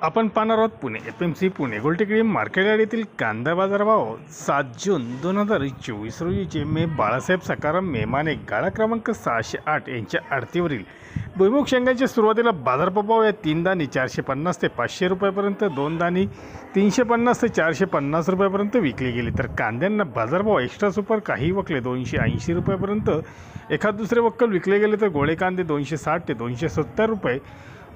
आपण पाहणार आहोत पुणे FMC पुणे गोलटेकडी मार्केट यार्डातील कांदा बाजार भाव 7 जून 2024 रोजीचे मे बाळासाहेब सकाराम मेमाने गाळा क्रमांक 608 यांच्या आडतीवरील भुईमुग शेंगांच्या सुरुवातीला बाजारभाव भाव या 3 दाणी 450 ते 500 रुपयापर्यंत, 2 दाणी 350 ते 450 रुपयापर्यंत विकली गेली। तर कांद्यांना बाजारभाव एक्स्ट्रा सुपर काही वकले 280 रुपयापर्यंत, एखाद दुसरे वक्कल विकले गेले तर गोळे कांदे 260 ते 270 रुपये,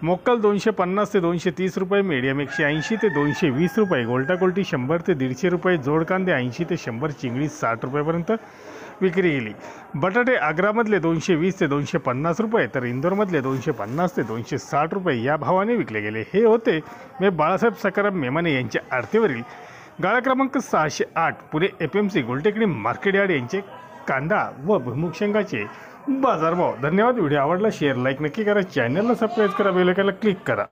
मोक्कल 250 ते 230 रुपये, मीडियम 180 ते 220 रुपये, गोल्टा गोल्टी 100 ते 150 रुपये, जोड कांदे 80 ते 100, चिंगडी 60 रुपयापर्यंत विक्री गेली। बटाटे आग्रामधले 220 ते 250 रुपये तर इंदोरमधले 250 ते 260 रुपये या भावाने विकले गेले। हे होते मे बाळासाहेब सकाराम मेमाने यांच्या आडतीवरील गाळा क्रमांक 608 पुणे FMC गोलटेकडी मार्केट यार्ड यांचे कांदा व भुईमुग शेंगाचे बाजारभाव। धन्यवाद। व्हिडिओ आवडला शेअर लाईक नक्की करा, चॅनलला सबस्क्राईब करा, बेल आयकॉनला क्लिक करा।